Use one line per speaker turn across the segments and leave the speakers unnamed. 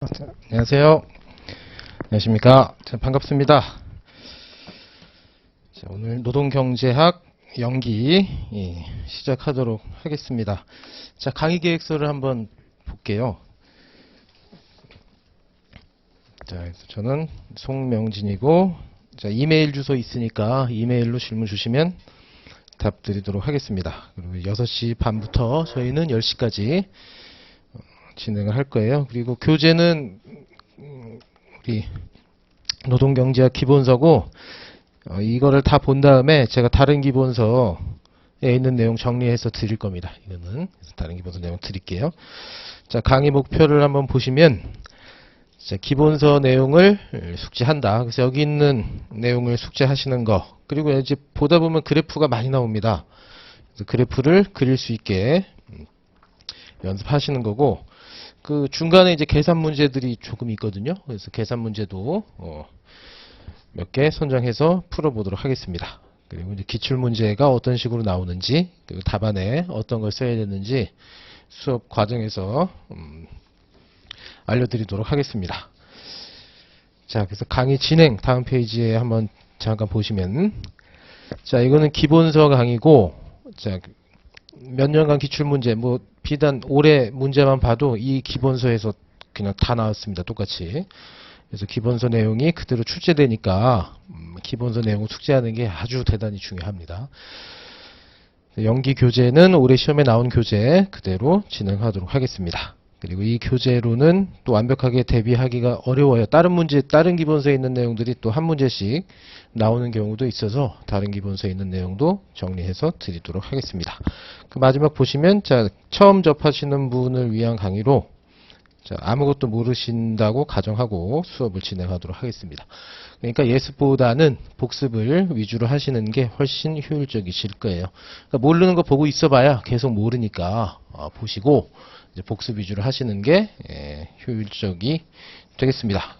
안녕하세요. 안녕하십니까. 반갑습니다. 오늘 노동경제학 연기 시작하도록 하겠습니다. 강의 계획서를 한번 볼게요. 그래서 저는 송명진이고, 이메일 주소 있으니까 이메일로 질문 주시면 답 드리도록 하겠습니다. 그리고 6시 반부터 저희는 10시까지 진행을 할 거예요. 그리고 교재는 우리 노동경제학 기본서고, 이거를 다 본 다음에 제가 다른 기본서에 있는 내용 정리해서 드릴 겁니다. 이거는 다른 기본서 내용 드릴게요. 강의 목표를 한번 보시면, 기본서 내용을 숙지한다. 그래서 여기 있는 내용을 숙지하시는 거, 그리고 이제 보다 보면 그래프가 많이 나옵니다. 그래서 그래프를 그릴 수 있게 연습하시는 거고, 그 중간에 이제 계산 문제들이 조금 있거든요. 그래서 계산 문제도 몇 개 선정해서 풀어보도록 하겠습니다. 그리고 이제 기출 문제가 어떤 식으로 나오는지, 그리고 답안에 어떤 걸 써야 되는지 수업 과정에서 알려드리도록 하겠습니다. 그래서 강의 진행 다음 페이지에 한번 잠깐 보시면, 이거는 기본서 강의고, 몇 년간 기출문제, 비단 올해 문제만 봐도 이 기본서에서 그냥 다 나왔습니다. 똑같이. 그래서 기본서 내용이 그대로 출제되니까 기본서 내용을 숙지하는 게 아주 대단히 중요합니다. 연기 교재는 올해 시험에 나온 교재 그대로 진행하도록 하겠습니다. 그리고 이 교재로는 또 완벽하게 대비하기가 어려워요. 다른 문제, 다른 기본서에 있는 내용들이 또 한 문제씩 나오는 경우도 있어서 다른 기본서에 있는 내용도 정리해서 드리도록 하겠습니다. 그 마지막 보시면, 처음 접하시는 분을 위한 강의로 아무것도 모르신다고 가정하고 수업을 진행하도록 하겠습니다. 그러니까 예습보다는 복습을 위주로 하시는 게 훨씬 효율적이실 거예요. 그러니까 모르는 거 보고 있어봐야 계속 모르니까 보시고 이제 복습 위주로 하시는 게 효율적이 되겠습니다.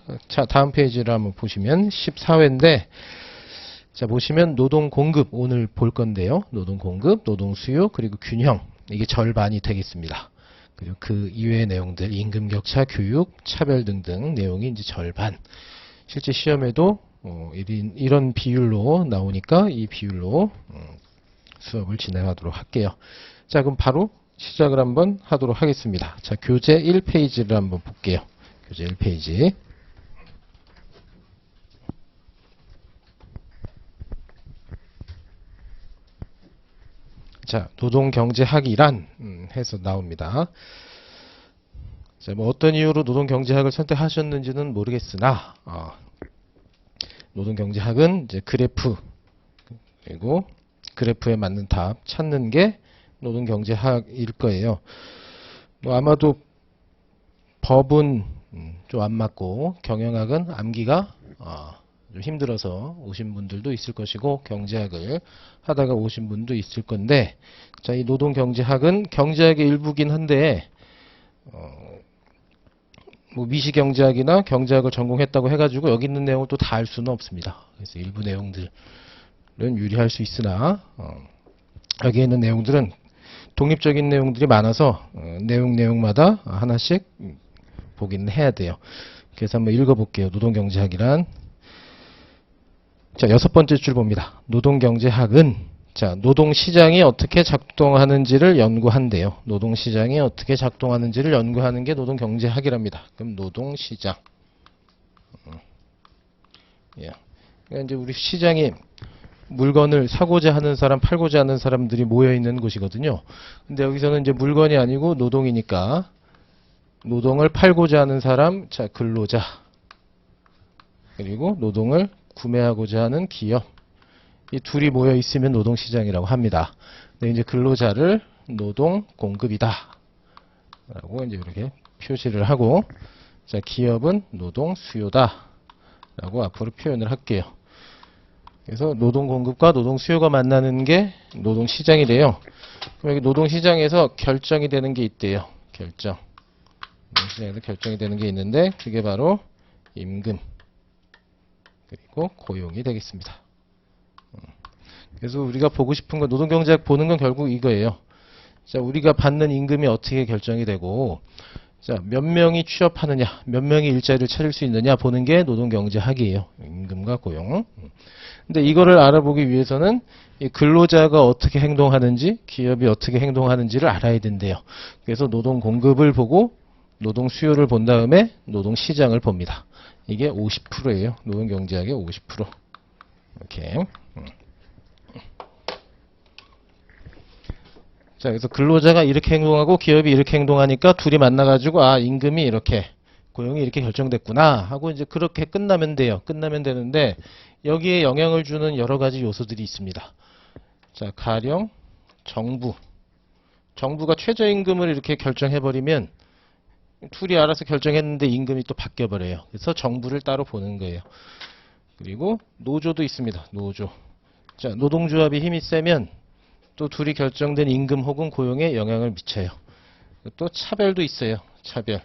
다음 페이지를 한번 보시면 14회인데, 보시면 노동 공급 오늘 볼 건데요. 노동 공급, 노동 수요, 그리고 균형, 이게 절반이 되겠습니다. 그리고 그 이외의 내용들, 임금 격차, 교육, 차별 등등 내용이 이제 절반. 실제 시험에도 이런 비율로 나오니까 이 비율로 수업을 진행하도록 할게요. 그럼 바로 시작을 한번 하도록 하겠습니다. 교재 1페이지를 한번 볼게요. 교재 1페이지. 노동경제학이란 해서 나옵니다. 어떤 이유로 노동경제학을 선택하셨는지는 모르겠으나, 노동경제학은 이제 그래프, 그리고 그래프에 맞는 답 찾는 게 노동경제학일 거예요. 아마도 법은 좀 안 맞고 경영학은 암기가 좀 힘들어서 오신 분들도 있을 것이고, 경제학을 하다가 오신 분도 있을 건데, 이 노동경제학은 경제학의 일부긴 한데, 미시경제학이나 경제학을 전공했다고 해가지고 여기 있는 내용을 또 다 알 수는 없습니다. 그래서 일부 내용들은 유리할 수 있으나, 여기에 있는 내용들은 독립적인 내용들이 많아서 내용마다 하나씩 보기는 해야 돼요. 그래서 한번 읽어볼게요. 노동경제학이란. 6번째 줄 봅니다. 노동경제학은 노동시장이 어떻게 작동하는지를 연구한대요. 노동시장이 어떻게 작동하는지를 연구하는 게 노동경제학이랍니다. 그럼 노동시장. 그러니까 이제 우리 시장이 물건을 사고자 하는 사람, 팔고자 하는 사람들이 모여 있는 곳이거든요. 근데 여기서는 이제 물건이 아니고 노동이니까, 노동을 팔고자 하는 사람, 근로자. 그리고 노동을 구매하고자 하는 기업. 이 둘이 모여 있으면 노동시장이라고 합니다. 근데 이제 근로자를 노동 공급이다 라고 이제 이렇게 표시를 하고, 기업은 노동 수요다 라고 앞으로 표현을 할게요. 그래서 노동 공급과 노동 수요가 만나는 게 노동 시장이래요. 그럼 여기 노동 시장에서 결정이 되는 게 있대요. 결정. 노동 시장에서 결정이 되는 게 있는데, 그게 바로 임금 그리고 고용이 되겠습니다. 그래서 우리가 보고 싶은 건, 노동경제학 보는 건 결국 이거예요. 우리가 받는 임금이 어떻게 결정이 되고, 자, 몇 명이 취업하느냐, 몇 명이 일자리를 찾을 수 있느냐 보는 게 노동경제학이에요. 임금과 고용. 근데 이거를 알아보기 위해서는 이 근로자가 어떻게 행동하는지, 기업이 어떻게 행동하는지를 알아야 된대요. 그래서 노동 공급을 보고 노동 수요를 본 다음에 노동 시장을 봅니다. 이게 50%예요. 노동경제학의 50%. 이렇게. 자, 그래서 근로자가 이렇게 행동하고 기업이 이렇게 행동하니까 둘이 만나가지고, 아, 임금이 이렇게, 고용이 이렇게 결정됐구나 하고 이제 그렇게 끝나면 돼요. 끝나면 되는데, 여기에 영향을 주는 여러 가지 요소들이 있습니다. 자, 가령, 정부. 정부가 최저임금을 이렇게 결정해버리면, 둘이 알아서 결정했는데 임금이 또 바뀌어버려요. 그래서 정부를 따로 보는 거예요. 그리고 노조도 있습니다. 노조. 자, 노동조합이 힘이 세면, 또 둘이 결정된 임금 혹은 고용에 영향을 미쳐요. 또 차별도 있어요. 차별.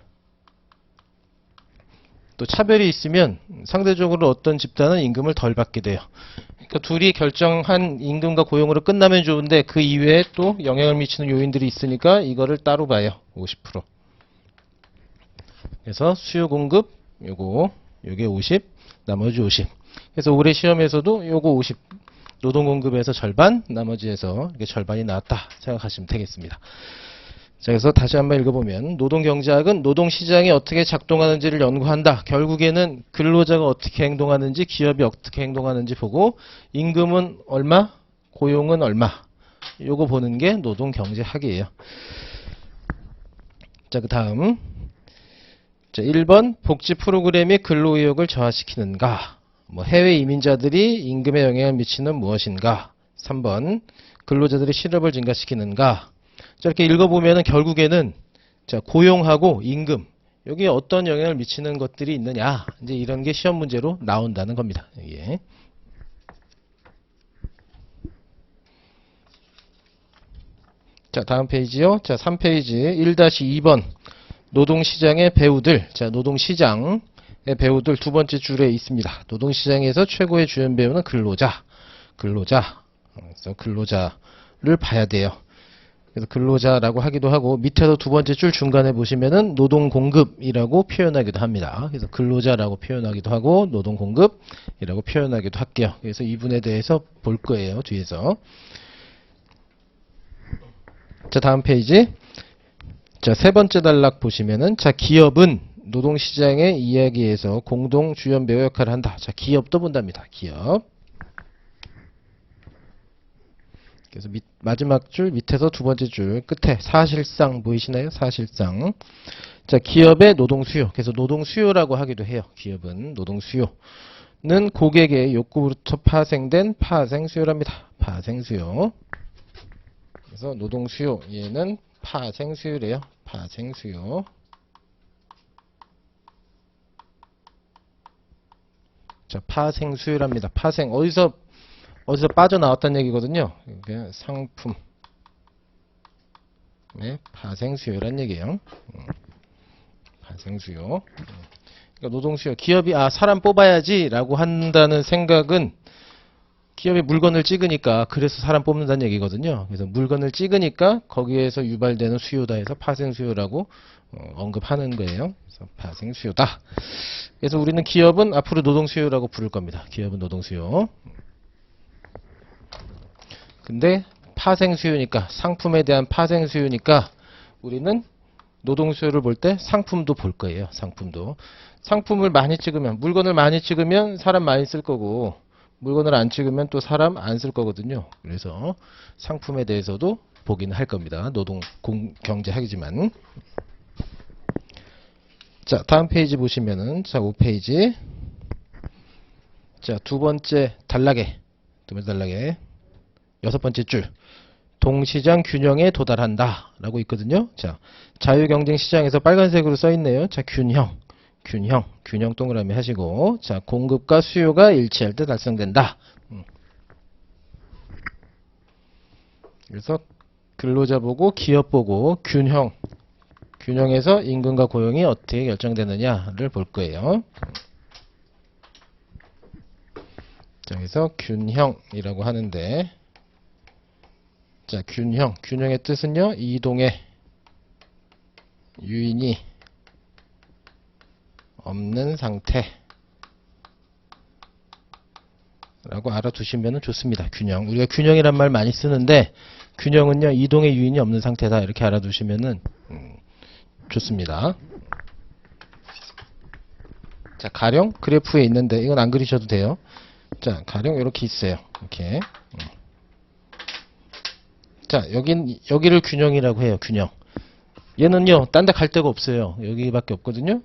또 차별이 있으면 상대적으로 어떤 집단은 임금을 덜 받게 돼요. 그러니까 둘이 결정한 임금과 고용으로 끝나면 좋은데 그 이외에 또 영향을 미치는 요인들이 있으니까 이거를 따로 봐요. 50%. 그래서 수요 공급 요게 50, 나머지 50. 그래서 올해 시험에서도 요거 50. 노동 공급에서 절반, 나머지에서 이렇게 절반이 나왔다 생각하시면 되겠습니다. 자, 그래서 다시 한번 읽어보면 노동경제학은 노동시장이 어떻게 작동하는지를 연구한다. 결국에는 근로자가 어떻게 행동하는지, 기업이 어떻게 행동하는지 보고 임금은 얼마, 고용은 얼마. 요거 보는 게 노동경제학이에요. 자, 그 다음. 자, 1번 복지 프로그램이 근로의욕을 저하시키는가? 해외 이민자들이 임금에 영향을 미치는 무엇인가? 3번 근로자들의 실업을 증가시키는가? 자, 이렇게 읽어보면 결국에는 자, 고용하고 임금 여기에 어떤 영향을 미치는 것들이 있느냐? 이제 이런 게 시험 문제로 나온다는 겁니다. 예. 자, 다음 페이지요. 자, 3페이지 1-2번 노동시장의 배우들. 자, 노동시장 배우들 두 번째 줄에 있습니다. 노동시장에서 최고의 주연 배우는 근로자. 그래서 근로자를 봐야 돼요. 그래서 근로자라고 하기도 하고 밑에서 두 번째 줄 중간에 보시면은 노동공급이라고 표현하기도 합니다. 그래서 근로자라고 표현하기도 하고 노동공급이라고 표현하기도 할게요. 그래서 이 부분에 대해서 볼 거예요. 뒤에서. 자, 다음 페이지. 자, 세 번째 단락 보시면은 자, 기업은 노동시장의 이야기에서 공동 주연 배우 역할을 한다. 자, 기업도 본답니다. 기업. 그래서 마지막 줄 밑에서 두 번째 줄 끝에 사실상 보이시나요? 사실상. 자, 기업의 노동 수요. 그래서 노동 수요라고 하기도 해요. 기업은 노동 수요는 고객의 욕구부터 파생된 파생 수요랍니다. 파생 수요. 그래서 노동 수요 얘는 파생 수요래요. 파생 수요. 자, 파생 수요랍니다. 파생 어디서 빠져나왔다는 얘기거든요. 상품 파생 수요란 얘기예요. 파생 수요. 그러니까 노동 수요. 기업이 사람 뽑아야지라고 한다는 생각은 기업이 물건을 찍으니까 그래서 사람 뽑는다는 얘기거든요. 그래서 물건을 찍으니까 거기에서 유발되는 수요다 해서 파생 수요라고 언급하는 거예요. 그래서 파생 수요다. 그래서 우리는 기업은 앞으로 노동 수요라고 부를 겁니다. 기업은 노동 수요. 근데 파생 수요니까 상품에 대한 파생 수요니까 우리는 노동 수요를 볼 때 상품도 볼 거예요. 상품도. 상품을 많이 찍으면 물건을 많이 찍으면 사람 많이 쓸 거고 물건을 안 찍으면 또 사람 안 쓸 거거든요. 그래서 상품에 대해서도 보긴 할 겁니다. 노동 경제학이지만. 자, 다음 페이지 보시면은 자, 5페이지. 자, 두 번째 단락에 여섯 번째 줄. 동시장 균형에 도달한다 라고 있거든요. 자, 자유경쟁 시장에서 빨간색으로 써 있네요. 자, 균형 동그라미 하시고 자, 공급과 수요가 일치할 때 달성된다. 그래서 근로자 보고 기업 보고 균형에서 임금과 고용이 어떻게 결정되느냐를 볼 거예요. 자, 그래서 균형이라고 하는데 자, 균형의 뜻은요. 이동의 유인이 없는 상태 라고 알아두시면 좋습니다. 균형. 우리가 균형이란 말 많이 쓰는데 균형은요 이동의 유인이 없는 상태다 이렇게 알아두시면 좋습니다. 자, 가령 그래프에 있는데 이건 안 그리셔도 돼요. 자, 가령 이렇게 있어요. 이렇게. 자, 여기를 균형이라고 해요. 균형. 얘는요 딴 데 갈 데가 없어요. 여기밖에 없거든요.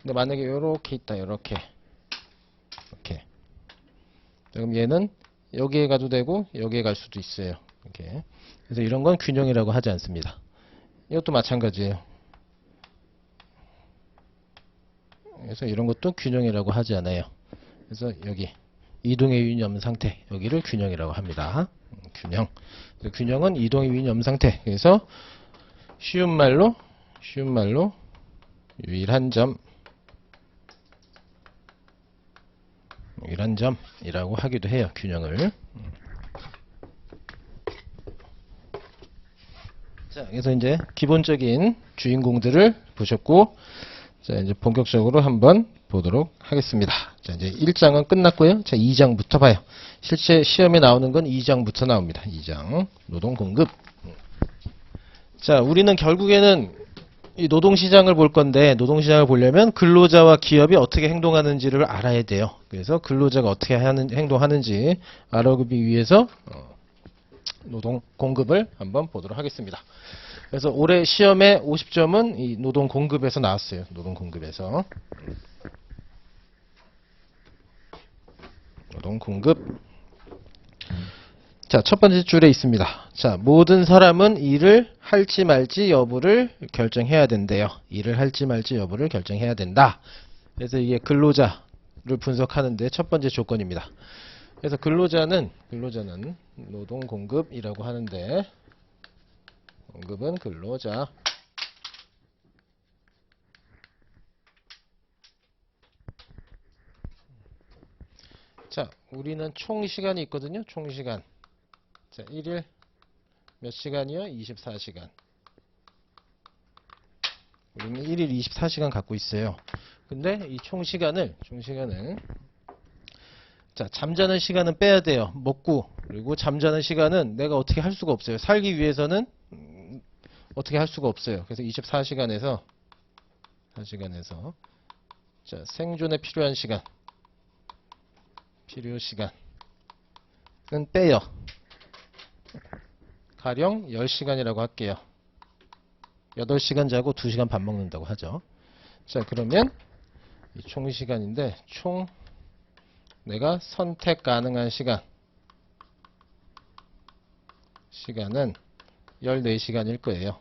근데 만약에 이렇게 있다. 이렇게. 그럼 얘는 여기에 가도 되고 여기에 갈 수도 있어요. 이렇게. 그래서 이런 건 균형이라고 하지 않습니다. 이것도 마찬가지예요. 그래서 이런 것도 균형이라고 하지 않아요. 그래서 여기 이동의 유인이 없는 상태 여기를 균형이라고 합니다. 균형. 균형은 이동의 유인이 없는 상태. 그래서 쉬운 말로 유일한 점이라고 하기도 해요. 균형을. 자, 그래서 이제 기본적인 주인공들을 보셨고, 자, 이제 본격적으로 한번 보도록 하겠습니다. 자, 이제 1장은 끝났고요. 자, 2장부터 봐요. 실제 시험에 나오는 건 2장부터 나옵니다. 2장. 노동 공급. 자, 우리는 결국에는 이 노동시장을 볼 건데, 노동시장을 보려면 근로자와 기업이 어떻게 행동하는지를 알아야 돼요. 그래서 근로자가 어떻게 행동하는지 알아보기 위해서 노동 공급을 한번 보도록 하겠습니다. 그래서 올해 시험에 50점은 이 노동 공급에서 나왔어요. 노동 공급에서. 노동 공급. 자, 첫 번째 줄에 있습니다. 자, 모든 사람은 일을 할지 말지 여부를 결정해야 된대요. 일을 할지 말지 여부를 결정해야 된다. 그래서 이게 근로자를 분석하는데 첫 번째 조건입니다. 그래서 근로자는 노동 공급이라고 하는데, 공급은 근로자. 자, 우리는 총 시간이 있거든요. 총 시간. 자, 1일 몇 시간이요? 24시간. 우리는 1일 24시간 갖고 있어요. 근데 이 총 시간을 자, 잠자는 시간은 빼야 돼요. 먹고. 그리고 잠자는 시간은 내가 어떻게 할 수가 없어요. 살기 위해서는 어떻게 할 수가 없어요. 그래서 24시간에서 자, 생존에 필요한 시간. 필요 시간은 빼요. 가령 10시간이라고 할게요. 8시간 자고 2시간 밥 먹는다고 하죠. 자, 그러면 이 총 시간인데 총 내가 선택 가능한 시간은 14시간일 거예요.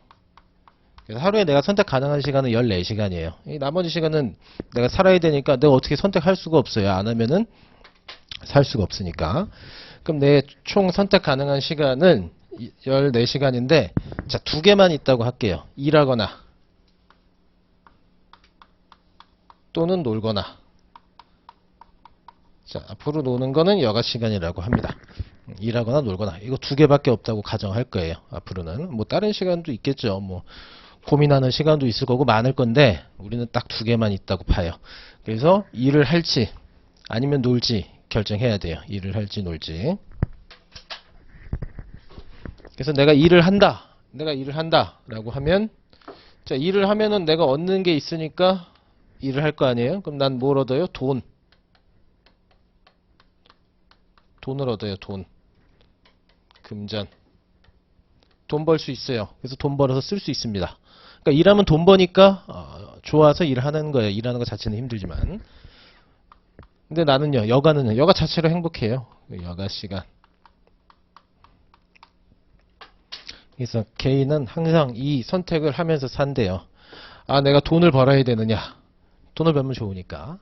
그래서 하루에 내가 선택 가능한 시간은 14시간이에요. 이 나머지 시간은 내가 살아야 되니까 내가 어떻게 선택할 수가 없어요. 안 하면은 살 수가 없으니까. 그럼 내 총 선택 가능한 시간은 14시간인데, 자, 두 개만 있다고 할게요. 일하거나, 또는 놀거나. 자, 앞으로 노는 거는 여가 시간이라고 합니다. 일하거나 놀거나. 이거 두 개밖에 없다고 가정할 거예요. 앞으로는. 뭐, 다른 시간도 있겠죠. 뭐, 고민하는 시간도 있을 거고 많을 건데, 우리는 딱 두 개만 있다고 봐요. 그래서 일을 할지, 아니면 놀지 결정해야 돼요. 일을 할지 놀지. 그래서 내가 일을 한다 라고 하면, 자, 일을 하면은 내가 얻는 게 있으니까 일을 할 거 아니에요. 그럼 난 뭘 얻어요? 돈을 얻어요. 돈. 금전. 돈 벌 수 있어요. 그래서 돈 벌어서 쓸 수 있습니다. 그러니까 일하면 돈 버니까 좋아서 일하는 거예요. 일하는 것 자체는 힘들지만. 근데 나는요, 여가 자체로 행복해요. 여가 시간. 그래서 개인은 항상 이 선택을 하면서 산대요. 아, 내가 돈을 벌어야 되느냐? 돈을 벌면 좋으니까.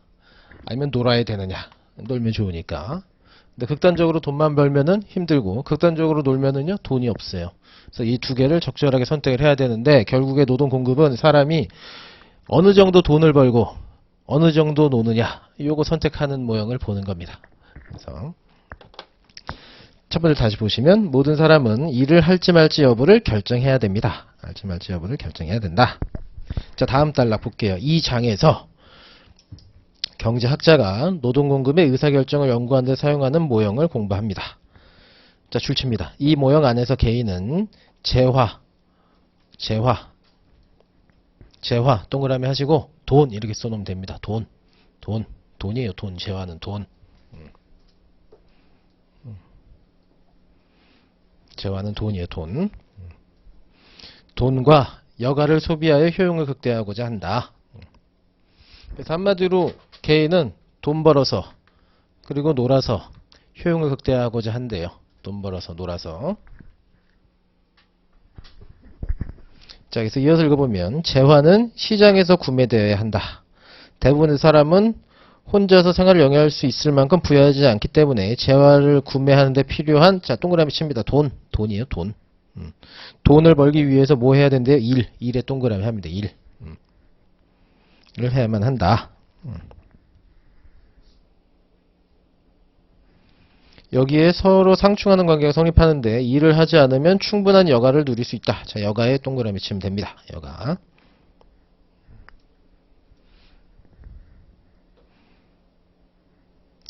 아니면 놀아야 되느냐? 놀면 좋으니까. 근데 극단적으로 돈만 벌면은 힘들고, 극단적으로 놀면은요, 돈이 없어요. 그래서 이 두 개를 적절하게 선택을 해야 되는데, 결국에 노동 공급은 사람이 어느 정도 돈을 벌고, 어느 정도 노느냐, 요거 선택하는 모형을 보는 겁니다. 그래서 첫 번째 다시 보시면, 모든 사람은 일을 할지 말지 여부를 결정해야 됩니다. 할지 말지 여부를 결정해야 된다. 자, 다음 단락 볼게요. 이 장에서 경제학자가 노동공급의 의사결정을 연구하는 데 사용하는 모형을 공부합니다. 자, 줄칩니다. 이 모형 안에서 개인은 재화, 동그라미 하시고 돈 이렇게 써놓으면 됩니다. 돈이에요. 돈, 재화는 돈. 재화는 돈이에요. 돈. 돈과 여가를 소비하여 효용을 극대화하고자 한다. 그래서 한마디로 개인은 돈 벌어서 그리고 놀아서 효용을 극대화하고자 한대요. 돈 벌어서 놀아서. 자, 그래서 이어서 읽어보면 재화는 시장에서 구매되어야 한다. 대부분의 사람은 혼자서 생활을 영위할 수 있을 만큼 부유하지 않기 때문에 재화를 구매하는 데 필요한, 자, 동그라미 칩니다. 돈이에요. 돈. 돈을 벌기 위해서 뭐 해야 된대요? 일에 동그라미 합니다. 일을 해야만 한다. 여기에 서로 상충하는 관계가 성립하는데 일을 하지 않으면 충분한 여가를 누릴 수 있다. 자, 여가에 동그라미 치면 됩니다. 여가.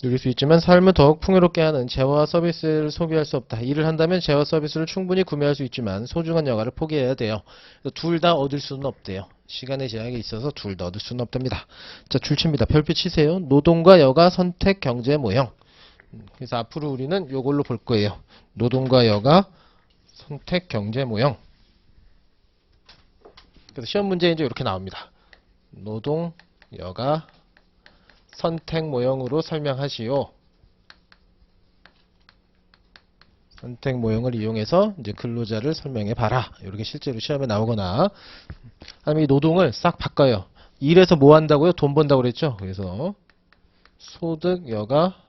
누릴 수 있지만 삶을 더욱 풍요롭게 하는 재화와 서비스를 소비할 수 없다. 일을 한다면 재화 서비스를 충분히 구매할 수 있지만 소중한 여가를 포기해야 돼요. 둘 다 얻을 수는 없대요. 시간의 제약이 있어서 둘 다 얻을 수는 없답니다. 자, 줄칩니다. 별표 치세요. 노동과 여가 선택 경제 모형. 그래서 앞으로 우리는 이걸로 볼 거예요. 노동과 여가 선택 경제 모형. 그래서 시험 문제 이제 이렇게 나옵니다. 노동, 여가 선택 모형으로 설명하시오. 선택 모형을 이용해서 이제 근로자를 설명해 봐라. 이렇게 실제로 시험에 나오거나, 아니면 이 노동을 싹 바꿔요. 일해서 뭐 한다고요? 돈 번다고 그랬죠? 그래서 소득, 여가,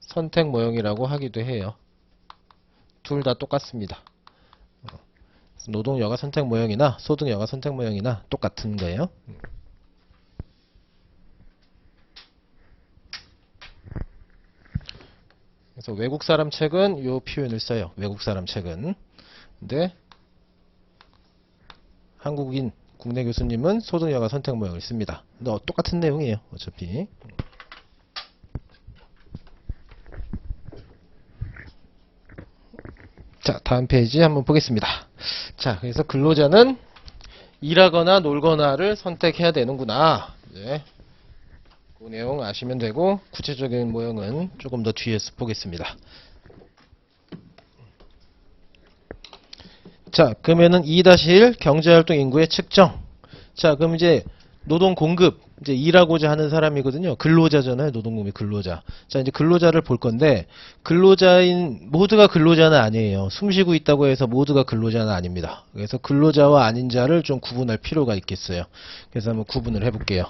선택 모형이라고 하기도 해요. 둘 다 똑같습니다. 노동, 여가, 선택 모형이나 소득, 여가, 선택 모형이나 똑같은 거예요. 그래서 외국 사람 책은 이 표현을 써요. 외국 사람 책은. 근데 한국인 국내 교수님은 소득, 여가, 선택 모형을 씁니다. 근데 똑같은 내용이에요. 어차피. 자, 다음 페이지 한번 보겠습니다. 자, 그래서 근로자는 일하거나 놀거나를 선택해야 되는구나. 네. 그 내용 아시면 되고, 구체적인 모형은 조금 더 뒤에서 보겠습니다. 자, 그러면은 2-1 경제활동 인구의 측정. 자, 그럼 이제 노동 공급, 이제 일하고자 하는 사람이거든요. 근로자잖아요. 노동공급이 근로자. 자, 이제 근로자를 볼 건데, 근로자인, 모두가 근로자는 아니에요. 숨쉬고 있다고 해서 모두가 근로자는 아닙니다. 그래서 근로자와 아닌 자를 좀 구분할 필요가 있겠어요. 그래서 한번 구분을 해볼게요.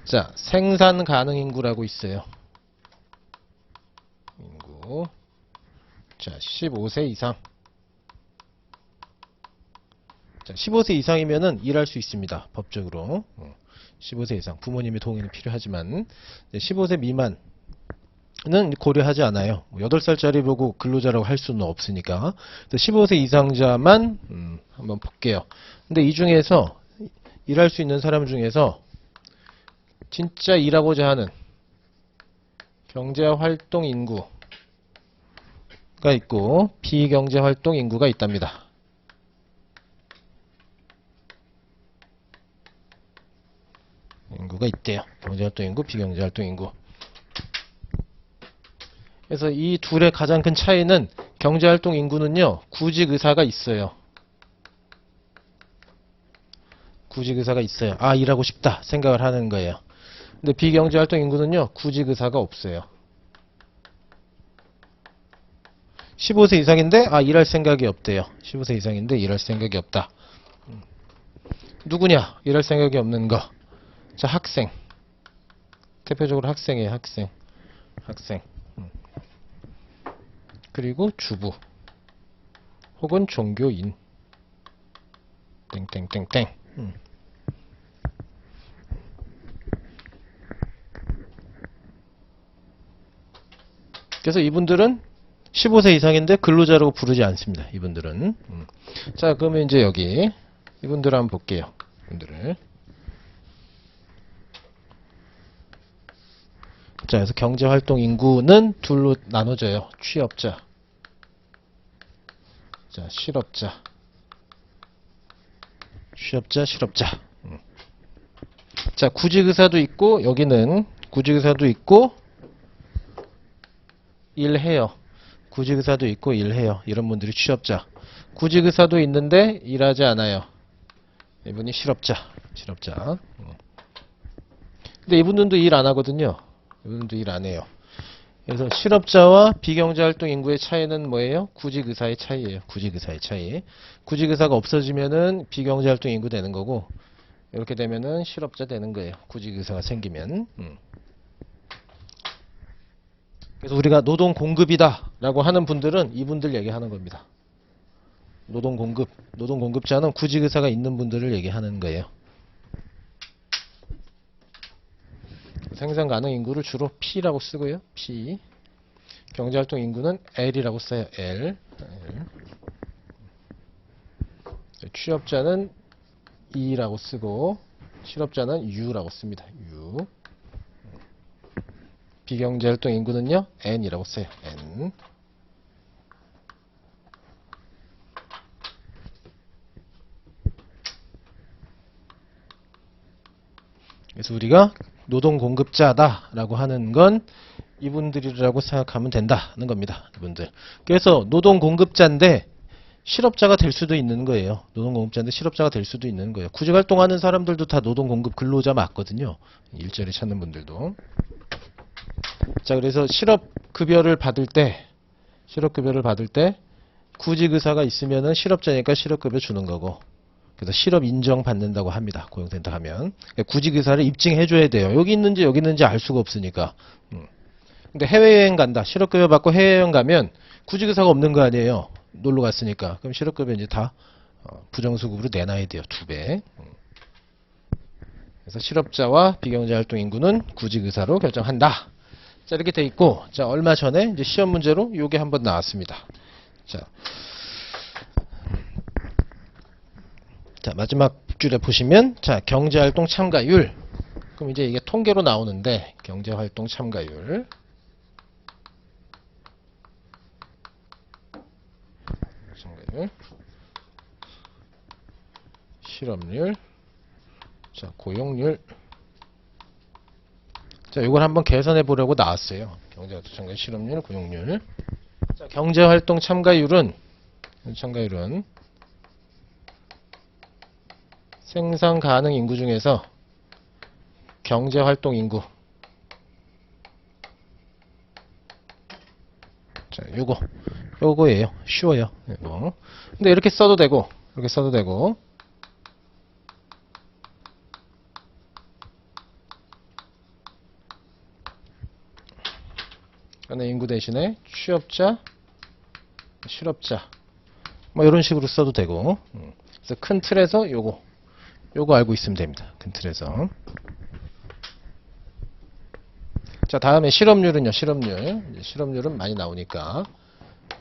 자, 생산 가능 인구라고 있어요. 인구. 자, 15세 이상. 자, 15세 이상이면은 일할 수 있습니다. 법적으로. 15세 이상. 부모님의 동의는 필요하지만 15세 미만은 고려하지 않아요. 8살짜리 보고 근로자라고 할 수는 없으니까. 15세 이상자만 한번 볼게요. 근데 이 중에서 일할 수 있는 사람 중에서 진짜 일하고자 하는 경제활동 인구가 있고 비경제활동 인구가 있답니다. 인구가 있대요. 경제활동 인구, 비경제활동 인구. 그래서 이 둘의 가장 큰 차이는 경제활동 인구는요, 구직 의사가 있어요. 구직 의사가 있어요. 아, 일하고 싶다 생각을 하는 거예요. 근데 비경제활동 인구는요, 구직 의사가 없어요. 15세 이상인데 아, 일할 생각이 없대요. 15세 이상인데 일할 생각이 없다. 누구냐? 일할 생각이 없는 거. 자, 학생. 대표적으로 학생이에요. 학생. 그리고 주부. 혹은 종교인. 땡땡땡땡. 그래서 이분들은 15세 이상인데 근로자라고 부르지 않습니다. 이분들은. 자, 그러면 이제 여기 이분들 한번 볼게요. 이분들을. 실업자에서 경제활동 인구는 둘로 나눠져요. 취업자. 자, 실업자. 취업자, 실업자. 자, 구직의사도 있고, 여기는 구직의사도 있고, 일해요. 구직의사도 있고, 일해요. 이런 분들이 취업자. 구직의사도 있는데, 일하지 않아요. 이분이 실업자. 실업자. 근데 이분들도 일 안 하거든요. 이분들도 일 안 해요. 그래서 실업자와 비경제활동 인구의 차이는 뭐예요? 구직의사의 차이예요. 구직의사의 차이. 구직의사가 없어지면은 비경제활동 인구 되는 거고, 이렇게 되면은 실업자 되는 거예요. 구직의사가 생기면. 그래서 우리가 노동 공급이다 라고 하는 분들은 이분들 얘기하는 겁니다. 노동 공급. 노동 공급자는 구직의사가 있는 분들을 얘기하는 거예요. 생산 가능 인구를 주로 P라고 쓰고요. P. 경제활동 인구는 L이라고 써요. L. 취업자는 E라고 쓰고 실업자는 U라고 씁니다. U. 비경제활동 인구는요. N이라고 써요. N. 그래서 우리가 노동 공급자다라고 하는 건 이분들이라고 생각하면 된다는 겁니다. 이분들. 그래서 노동 공급자인데 실업자가 될 수도 있는 거예요. 노동 공급자인데 실업자가 될 수도 있는 거예요. 구직 활동하는 사람들도 다 노동 공급 근로자 맞거든요. 일자리 찾는 분들도. 자, 그래서 실업급여를 받을 때 구직 의사가 있으면은 실업자니까 실업급여 주는 거고. 그래서 실업 인정 받는다고 합니다. 고용센터 가면. 구직 의사를 입증해 줘야 돼요. 여기 있는지 여기 있는지 알 수가 없으니까. 근데 해외여행 간다. 실업급여 받고 해외여행 가면 구직 의사가 없는 거 아니에요. 놀러 갔으니까. 그럼 실업급여 이제 다 부정수급으로 내놔야 돼요. 2배. 그래서 실업자와 비경제활동 인구는 구직 의사로 결정한다. 자, 이렇게 돼 있고, 자, 얼마 전에 이제 시험 문제로 요게 한번 나왔습니다. 자, 마지막 줄에 보시면, 자, 경제활동 참가율. 그럼 이제 이게 통계로 나오는데, 경제활동 참가율. 실업률. 자, 고용률. 자, 이걸 한번 계산해 보려고 나왔어요. 경제활동 참가율, 실업률, 고용률. 자, 경제활동 참가율은 생산 가능 인구 중에서 경제활동 인구. 자, 요거예요. 쉬워요. 이거. 근데 이렇게 써도 되고, 가능 인구 대신에 취업자, 실업자. 뭐 이런 식으로 써도 되고. 그래서 큰 틀에서 요거 알고 있으면 됩니다. 큰 틀에서. 자, 다음에 실업률은요. 실업률은 많이 나오니까.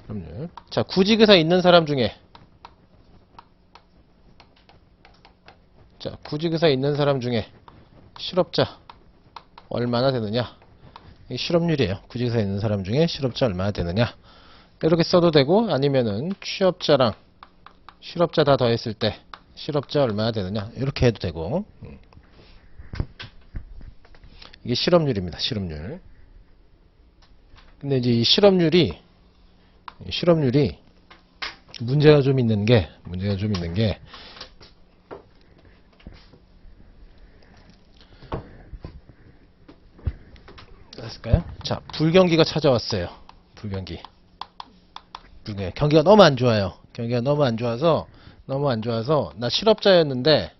실업률. 자, 구직의사 있는 사람 중에 실업자 얼마나 되느냐? 이게 실업률이에요. 구직의사 있는 사람 중에 실업자 얼마나 되느냐? 이렇게 써도 되고, 아니면은 취업자랑 실업자 다 더했을 때 실업자 얼마나 되느냐? 이렇게 해도 되고. 이게 실업률입니다. 실업률. 근데 이제 이 실업률이 문제가 좀 있는 게 됐을까요? 자, 불경기가 찾아왔어요. 불경기. 경기가 너무 안 좋아요. 너무 안 좋아서 나 실업자였는데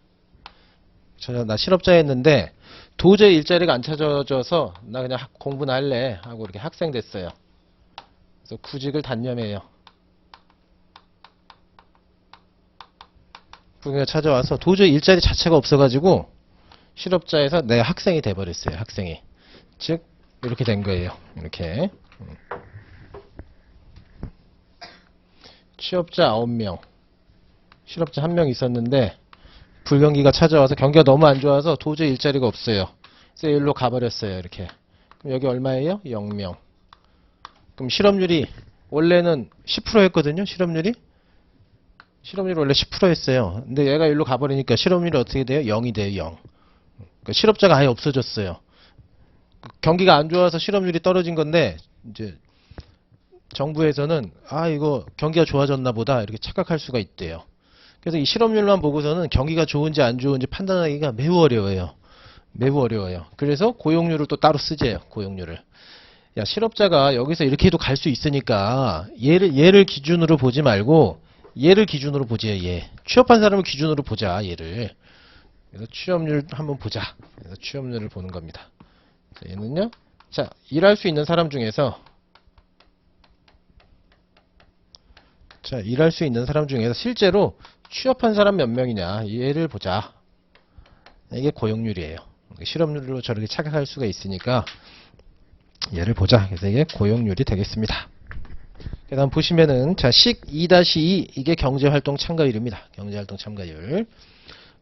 도저히 일자리가 안 찾아져서 나 그냥 공부나 할래 하고 이렇게 학생 됐어요. 그래서 구직을 단념해요. 불경기가 찾아와서 도저히 일자리 자체가 없어가지고 실업자에서 내가 학생이 돼버렸어요. 학생이. 즉 이렇게 된 거예요. 이렇게. 취업자 9명, 실업자 1명 있었는데 불경기가 찾아와서 경기가 너무 안 좋아서 도저히 일자리가 없어요. 그래서 일로 가버렸어요. 이렇게. 그럼 여기 얼마예요? 0명. 그럼 실업률이 원래는 10%였거든요. 실업률이 원래 10%였어요. 근데 얘가 일로 가버리니까 실업률이 어떻게 돼요? 0이 돼요. 0. 그러니까 실업자가 아예 없어졌어요. 경기가 안 좋아서 실업률이 떨어진 건데 이제 정부에서는 이거 경기가 좋아졌나 보다 이렇게 착각할 수가 있대요. 그래서 이 실업률만 보고서는 경기가 좋은지 안 좋은지 판단하기가 매우 어려워요. 매우 어려워요. 그래서 고용률을 또 따로 쓰재요. 고용률을. 야, 실업자가 여기서 이렇게 해도 갈 수 있으니까 얘를 기준으로 보지 말고 얘를 기준으로 보지. 얘. 취업한 사람을 기준으로 보자. 얘를. 그래서 취업률 한번 보자. 그래서 취업률을 보는 겁니다. 자, 얘는요. 자, 일할 수 있는 사람 중에서 실제로 취업한 사람 몇 명이냐. 얘를 보자. 이게 고용률이에요. 실업률로 저렇게 착각할 수가 있으니까 얘를 보자. 그래서 이게 고용률이 되겠습니다. 그래서 한번 보시면은 식 2-2 이게 경제활동 참가율입니다. 경제활동 참가율.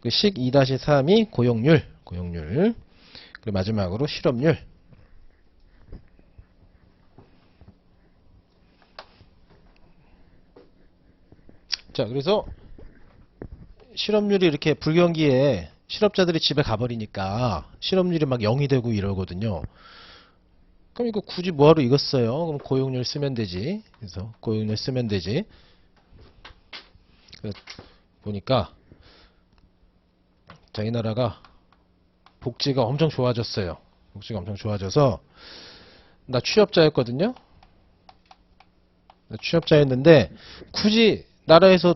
식 2-3이 고용률. 그리고 마지막으로 실업률. 자, 그래서 실업률이 이렇게 불경기에 실업자들이 집에 가버리니까 실업률이 막 0이 되고 이러거든요. 그럼 이거 굳이 뭐하러 이거 써요? 그럼 고용률 쓰면 되지. 그래서 고용률 쓰면 되지. 보니까 저희 나라가 복지가 엄청 좋아졌어요. 복지가 엄청 좋아져서 나 취업자였거든요. 취업자였는데 굳이 나라에서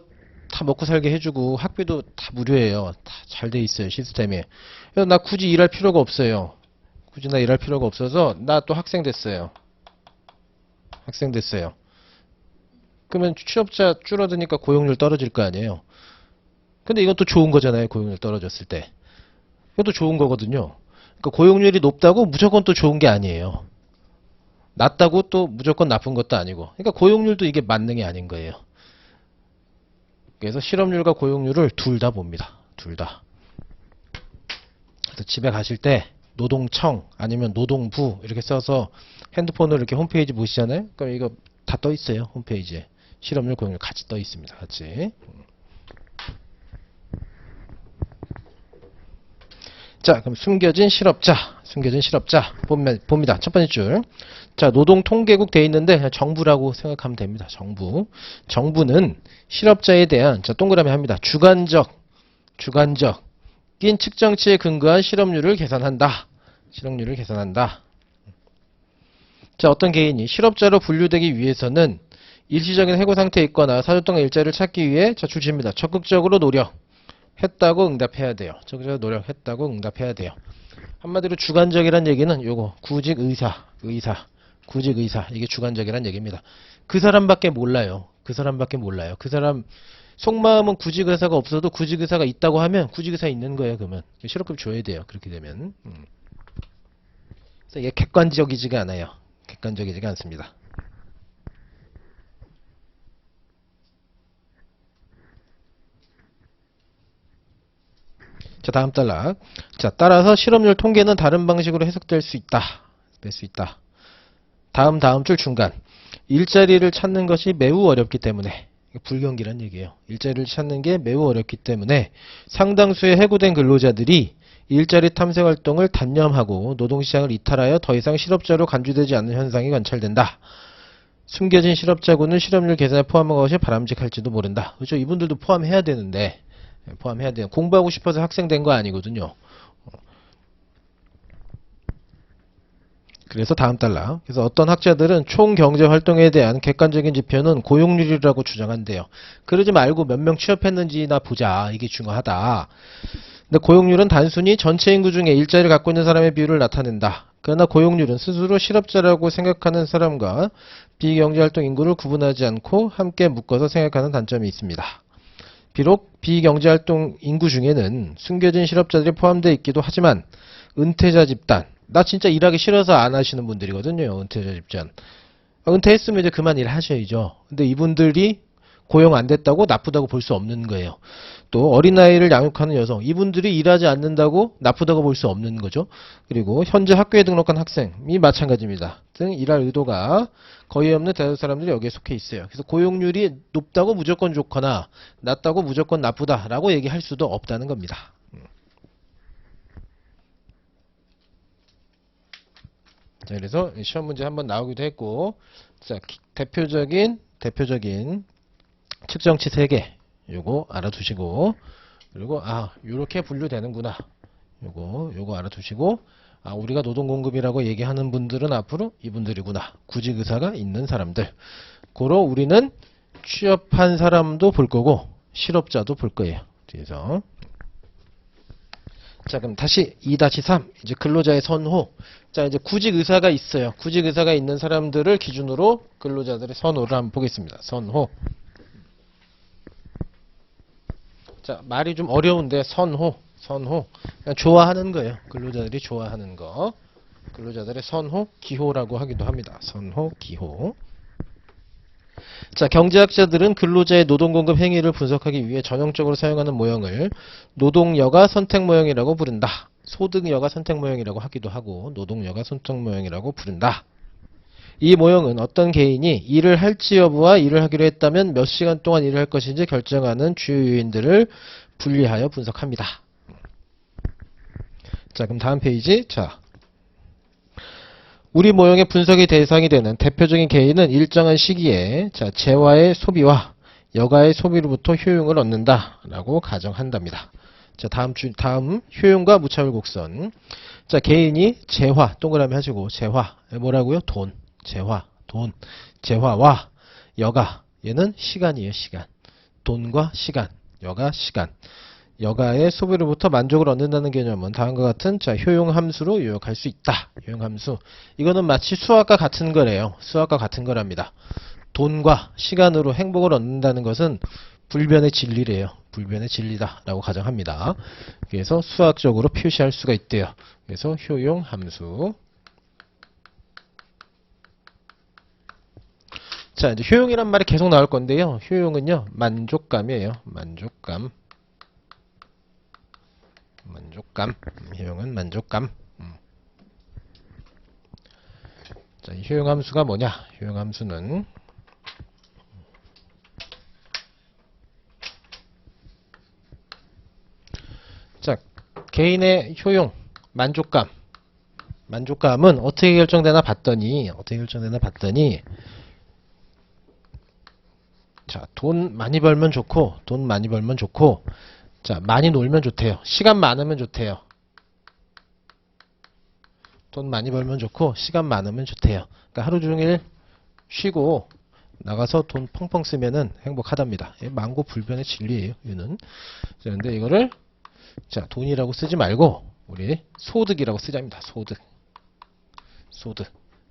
다 먹고 살게 해주고 학비도 다 무료예요. 다 잘 돼 있어요. 시스템이. 그래서 나 굳이 일할 필요가 없어요. 굳이 나 일할 필요가 없어서 나 또 학생 됐어요. 그러면 취업자 줄어드니까 고용률 떨어질 거 아니에요. 근데 이건 또 좋은 거잖아요. 고용률 떨어졌을 때. 이것도 좋은 거거든요. 그러니까 고용률이 높다고 무조건 또 좋은 게 아니에요. 낮다고 또 무조건 나쁜 것도 아니고. 그러니까 고용률도 이게 만능이 아닌 거예요. 그래서 실업률과 고용률을 둘 다 봅니다. 둘 다. 그래서 집에 가실 때 노동청 아니면 노동부 이렇게 써서 핸드폰으로 이렇게 홈페이지 보시잖아요. 그럼 이거 다 떠 있어요. 홈페이지에. 실업률, 고용률 같이 떠 있습니다. 같이. 자, 그럼 숨겨진 실업자 봅니다. 첫 번째 줄. 자, 노동통계국 돼 있는데 그냥 정부라고 생각하면 됩니다. 정부는 실업자에 대한 동그라미 합니다. 주관적인 측정치에 근거한 실업률을 계산한다. 자, 어떤 개인이 실업자로 분류되기 위해서는 일시적인 해고 상태에 있거나 4주 동안 일자리를 찾기 위해 주십니다. 적극적으로 노력했다고 응답해야 돼요. 한마디로 주관적이란 얘기는 요거 구직 의사 이게 주관적이란 얘기입니다. 그 사람밖에 몰라요. 그 사람 속마음은 구직 의사가 없어도 구직 의사가 있다고 하면 구직 의사 있는 거예요. 그러면 실업급 줘야 돼요. 그렇게 되면. 그래서 이게 객관적이지가 않습니다. 자, 다음 단락. 자, 따라서 실업률 통계는 다른 방식으로 해석될 수 있다. 다음 줄 중간. 일자리를 찾는 것이 매우 어렵기 때문에, 불경기란 얘기예요. 일자리를 찾는 게 매우 어렵기 때문에 상당수의 해고된 근로자들이 일자리 탐색 활동을 단념하고 노동시장을 이탈하여 더 이상 실업자로 간주되지 않는 현상이 관찰된다. 숨겨진 실업자군을 실업률 계산에 포함한 것이 바람직할지도 모른다. 그렇죠? 이분들도 포함해야 되는데 공부하고 싶어서 학생 된 거 아니거든요. 그래서 다음 단락. 그래서 어떤 학자들은 총 경제 활동에 대한 객관적인 지표는 고용률이라고 주장한대요. 그러지 말고 몇 명 취업했는지나 보자. 이게 중요하다. 근데 고용률은 단순히 전체 인구 중에 일자리를 갖고 있는 사람의 비율을 나타낸다. 그러나 고용률은 스스로 실업자라고 생각하는 사람과 비경제활동 인구를 구분하지 않고 함께 묶어서 생각하는 단점이 있습니다. 비록 비경제활동 인구 중에는 숨겨진 실업자들이 포함되어 있기도 하지만 은퇴자 집단, 나 진짜 일하기 싫어서 안 하시는 분들이거든요. 은퇴자 집단. 은퇴했으면 이제 그만 일하셔야죠. 근데 이분들이 고용 안 됐다고 나쁘다고 볼 수 없는 거예요. 또 어린아이를 양육하는 여성, 이분들이 일하지 않는다고 나쁘다고 볼 수 없는 거죠. 그리고 현재 학교에 등록한 학생이 마찬가지입니다. 등 일할 의도가 거의 없는 대다수 사람들이 여기에 속해 있어요. 그래서 고용률이 높다고 무조건 좋거나 낮다고 무조건 나쁘다라고 얘기할 수도 없다는 겁니다. 자, 그래서 시험 문제 한번 나오기도 했고, 자, 대표적인 측정치 3개 요거 알아두시고, 그리고 요렇게 분류되는구나, 요거 알아두시고, 우리가 노동공급이라고 얘기하는 분들은 앞으로 이분들이구나, 구직 의사가 있는 사람들. 고로 우리는 취업한 사람도 볼 거고 실업자도 볼 거예요. 뒤에서. 자, 그럼 다시 2-3 이제 근로자의 선호. 자, 이제 구직 의사가 있어요. 구직 의사가 있는 사람들을 기준으로 근로자들의 선호를 한번 보겠습니다. 선호. 자, 말이 좀 어려운데 선호. 그냥 좋아하는 거예요. 근로자들이 좋아하는 거. 근로자들의 선호, 기호라고 하기도 합니다. 선호, 기호. 자, 경제학자들은 근로자의 노동공급 행위를 분석하기 위해 전형적으로 사용하는 모형을 노동여가 선택 모형이라고 부른다. 소득여가 선택 모형이라고 하기도 하고 노동여가 선택 모형이라고 부른다. 이 모형은 어떤 개인이 일을 할지 여부와 일을 하기로 했다면 몇 시간 동안 일을 할 것인지 결정하는 주요 요인들을 분리하여 분석합니다. 자, 그럼 다음 페이지. 자, 우리 모형의 분석의 대상이 되는 대표적인 개인은 일정한 시기에 재화의 소비와 여가의 소비로부터 효용을 얻는다라고 가정한답니다. 자, 다음 효용과 무차별 곡선. 자, 개인이 재화 동그라미 하시고 재화 뭐라고요? 돈. 재화, 돈. 재화와 여가, 얘는 시간이에요. 시간. 돈과 시간, 여가, 시간. 여가의 소비로부터 만족을 얻는다는 개념은 다음과 같은 효용 함수로 요약할 수 있다. 효용 함수. 이거는 마치 수학과 같은 거래요. 수학과 같은 거랍니다. 돈과 시간으로 행복을 얻는다는 것은 불변의 진리래요. 불변의 진리다라고 가정합니다. 그래서 수학적으로 표시할 수가 있대요. 그래서 효용 함수. 자, 이제 효용이란 말이 계속 나올 건데요. 효용은요, 만족감이에요. 만족감. 효용은 만족감. 자, 이 효용 함수가 뭐냐? 효용 함수는 자, 개인의 효용, 만족감은 어떻게 결정되나 봤더니 자, 돈 많이 벌면 좋고 자, 많이 놀면 좋대요. 시간 많으면 좋대요. 돈 많이 벌면 좋고 시간 많으면 좋대요. 그러니까 하루 종일 쉬고 나가서 돈 펑펑 쓰면은 행복하답니다. 만고불변의 진리예요. 이는. 그런데 이거를 자, 돈이라고 쓰지 말고 우리 소득이라고 쓰자입니다.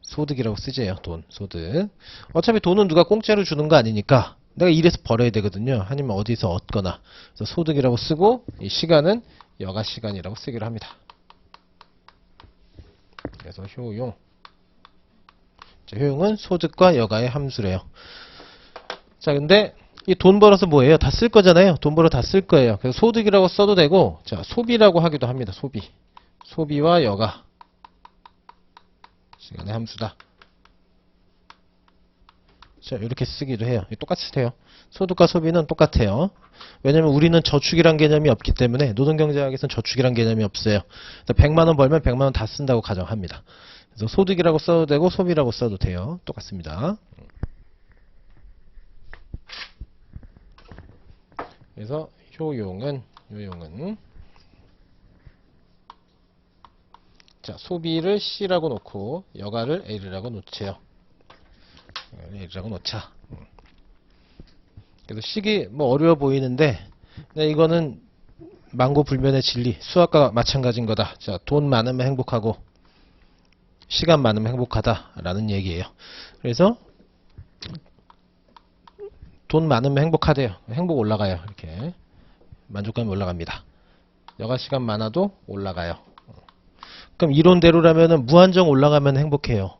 소득이라고 쓰재요. 돈, 소득. 어차피 돈은 누가 공짜로 주는 거 아니니까 내가 일해서 벌어야 되거든요. 아니면 어디서 얻거나. 그래서 소득이라고 쓰고 이 시간은 여가 시간이라고 쓰기로 합니다. 그래서 효용. 자, 효용은 소득과 여가의 함수래요. 자, 근데 이 돈 벌어서 뭐예요? 다 쓸 거잖아요. 돈 벌어 다 쓸 거예요. 그래서 소득이라고 써도 되고, 자, 소비라고 하기도 합니다. 소비와 여가. 시간의 함수다. 자, 이렇게 쓰기도 해요. 똑같으세요. 소득과 소비는 똑같아요. 왜냐면 우리는 저축이란 개념이 없기 때문에 노동경제학에서는 저축이란 개념이 없어요. 100만원 벌면 100만원 다 쓴다고 가정합니다. 그래서 소득이라고 써도 되고 소비라고 써도 돼요. 똑같습니다. 그래서 효용은 자, 소비를 C라고 놓고 여가를 L이라고 놓지요. L이라고 놓자. 그래서 식이 뭐 어려워 보이는데 이거는 만고불변의 진리, 수학과 마찬가지인 거다. 자, 돈 많으면 행복하고 시간 많으면 행복하다라는 얘기예요. 그래서 돈 많으면 행복하대요. 행복 올라가요. 이렇게 만족감이 올라갑니다. 여가 시간 많아도 올라가요. 그럼 이론대로라면은 무한정 올라가면 행복해요.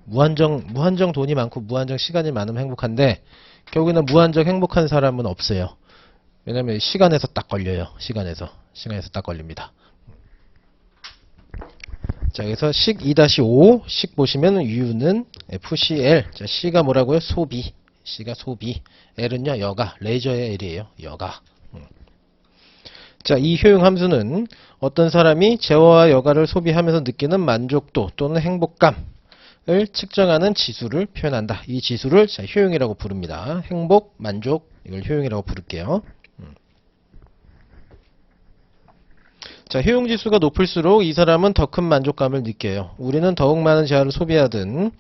무한정 돈이 많고 무한정 시간이 많으면 행복한데 결국에는 무한정 행복한 사람은 없어요. 왜냐면 시간에서 딱 걸려요. 시간에서 딱 걸립니다. 자, 그래서 식 2-5, 식 보시면 U는 FCL. 자, C가 뭐라고요? 소비. C가 소비. L은요, 여가. 레저의 L이에요. 여가. 자, 이 효용 함수는 어떤 사람이 재화와 여가를 소비하면서 느끼는 만족도 또는 행복감을 측정하는 지수를 표현한다. 이 지수를 자, 효용이라고 부릅니다. 행복, 만족, 이걸 효용이라고 부를게요. 자, 효용지수가 높을수록 이 사람은 더 큰 만족감을 느껴요. 우리는 더욱 많은 재화를 소비하든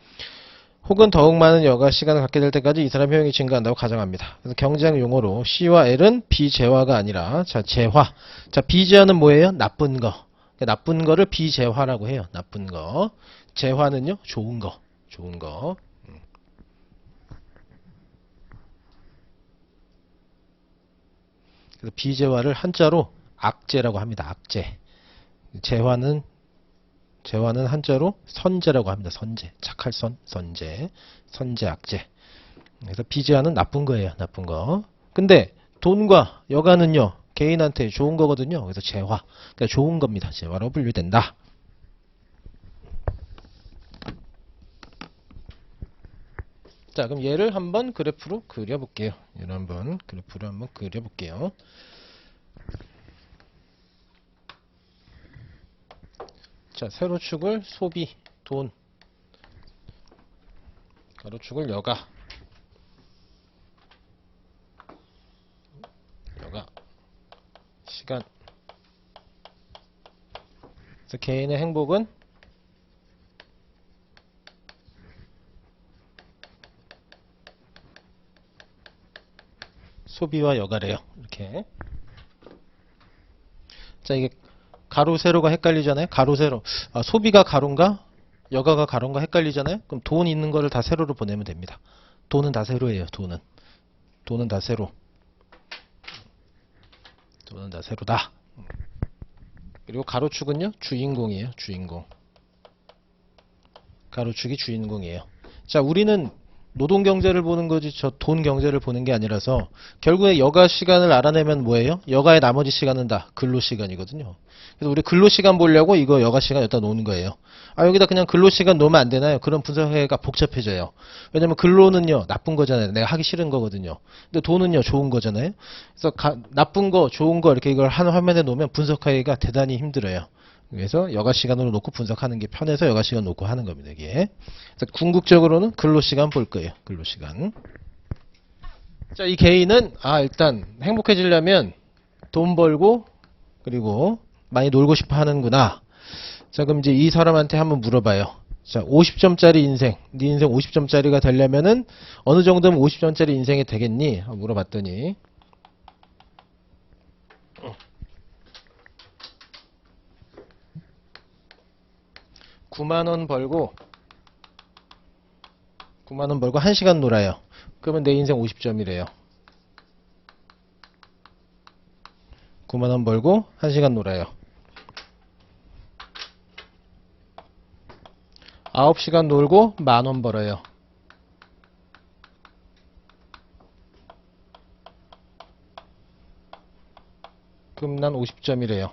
혹은 더욱 많은 여가 시간을 갖게 될 때까지 이 사람 효용이 증가한다고 가정합니다. 그래서 경제학 용어로 C와 L은 비재화가 아니라 자, 재화. 자, 비재화는 뭐예요? 나쁜 거. 나쁜 거를 비재화라고 해요. 나쁜 거. 재화는요? 좋은 거. 좋은 거. 그래서 비재화를 한자로 악재라고 합니다. 악재. 재화는 한자로 선재라고 합니다. 선재. 착할 선, 선재. 선재, 악재. 그래서 비재화는 나쁜 거예요. 나쁜 거. 근데 돈과 여가는요. 개인한테 좋은 거거든요. 그래서 재화. 그러니까 좋은 겁니다. 재화로 분류된다. 자, 그럼 얘를 한번 그래프로 그려볼게요. 얘를 한번 그래프로 한번 그려볼게요. 자, 세로축을 소비, 돈, 가로축을 여가, 시간. 그래서 개인의 행복은 소비와 여가래요. 이렇게. 자, 이게 가로 세로가 헷갈리잖아요. 가로 세로. 아, 소비가 가로인가? 여가가 가로인가 헷갈리잖아요. 그럼 돈 있는 거를 다 세로로 보내면 됩니다. 돈은 다 세로예요. 돈은 다 세로. 돈은 다 세로다. 그리고 가로축은요. 주인공이에요. 주인공. 가로축이 주인공이에요. 자, 우리는 노동 경제를 보는 거지 저 돈 경제를 보는 게 아니라서 결국에 여가 시간을 알아내면 뭐예요? 여가의 나머지 시간은 다 근로 시간이거든요. 그래서 우리 근로 시간 보려고 이거 여가 시간 여기다 놓는 거예요. 아, 여기다 그냥 근로 시간 놓으면 안 되나요? 그럼 분석하기가 복잡해져요. 왜냐면 근로는요 나쁜 거잖아요. 내가 하기 싫은 거거든요. 근데 돈은요 좋은 거잖아요. 그래서 나쁜 거, 좋은 거 이렇게 이걸 한 화면에 놓으면 분석하기가 대단히 힘들어요. 그래서 여가 시간으로 놓고 분석하는 게 편해서 여가 시간 놓고 하는 겁니다. 이게. 그래서 궁극적으로는 근로 시간 볼 거예요. 근로 시간. 자, 이 개인은 일단 행복해지려면 돈 벌고 그리고 많이 놀고 싶어 하는구나. 자, 그럼 이제 이 사람한테 한번 물어봐요. 자, 50점짜리 인생. 네 인생 50점짜리가 되려면은 어느 정도면 50점짜리 인생이 되겠니? 물어봤더니 9만원 벌고 1시간 놀아요. 그러면 내 인생 50점이래요. 9만원 벌고 1시간 놀아요. 9시간 놀고 만원 벌어요. 그럼 난 50점이래요.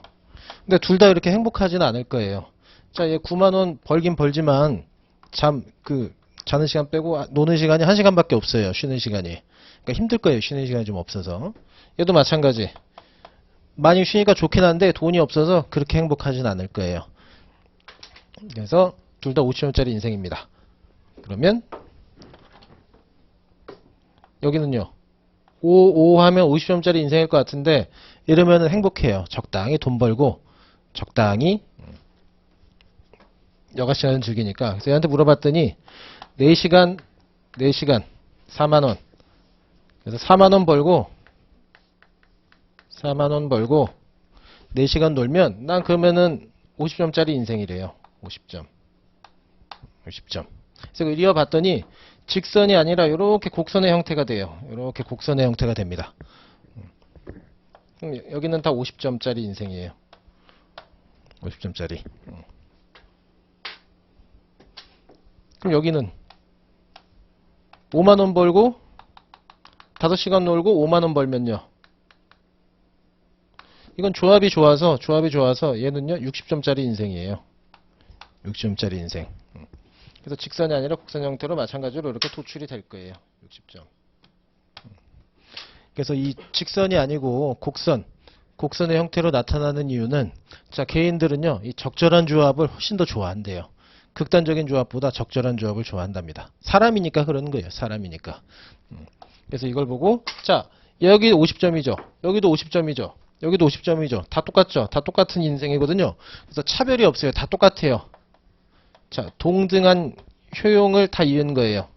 근데 둘 다 이렇게 행복하지는 않을 거예요. 자, 얘 9만원 벌긴 벌지만 자는 시간 빼고 노는 시간이 1시간밖에 없어요. 쉬는 시간이. 그러니까 힘들 거예요. 쉬는 시간이 좀 없어서. 얘도 마찬가지. 많이 쉬니까 좋긴 한데 돈이 없어서 그렇게 행복하진 않을 거예요. 그래서 둘 다 50점짜리 인생입니다. 그러면 여기는요. 5 하면 50점짜리 인생일 것 같은데 이러면 행복해요. 적당히 돈 벌고 적당히 여가 시간을 즐기니까. 그래서 얘한테 물어봤더니 4시간 4만원. 그래서 4만원 벌고 4시간 놀면 난 그러면은 50점짜리 인생이래요. 50점. 그래서 이어봤더니 직선이 아니라 이렇게 곡선의 형태가 돼요. 이렇게 곡선의 형태가 됩니다. 그럼 여기는 다 50점짜리 인생이에요. 50점짜리. 그럼 여기는 5만원 벌고 5시간 놀고 5만원 벌면요. 이건 조합이 좋아서 얘는요 60점짜리 인생이에요. 60점짜리 인생. 그래서 직선이 아니라 곡선 형태로 마찬가지로 이렇게 도출이 될 거예요. 60점. 그래서 이 직선이 아니고 곡선의 형태로 나타나는 이유는, 자, 개인들은요 이 적절한 조합을 훨씬 더 좋아한대요. 극단적인 조합보다 적절한 조합을 좋아한답니다. 사람이니까 그러는 거예요. 사람이니까. 그래서 이걸 보고, 자, 여기 50점이죠. 여기도 50점이죠. 여기도 50점이죠. 다 똑같죠. 다 똑같은 인생이거든요. 그래서 차별이 없어요. 다 똑같아요. 자, 동등한 효용을 다 이은 거예요.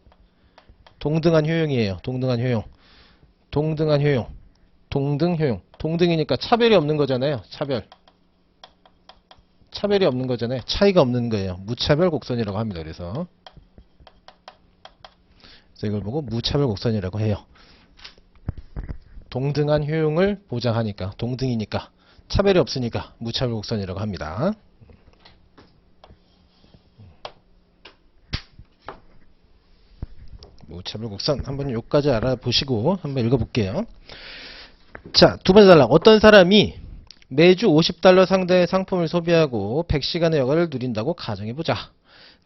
동등한 효용이에요. 동등한 효용. 동등한 효용. 동등 효용. 동등이니까 차별이 없는 거잖아요. 차별이 없는 거잖아요. 차이가 없는 거예요. 무차별 곡선이라고 합니다. 그래서 이걸 보고 무차별 곡선이라고 해요. 동등한 효용을 보장하니까, 동등이니까, 차별이 없으니까 무차별 곡선이라고 합니다. 무차별 곡선 한번 여기까지 알아보시고 한번 읽어볼게요. 자, 두 번째 단락. 어떤 사람이 매주 $50 상당의 상품을 소비하고 100시간의 여가를 누린다고 가정해보자.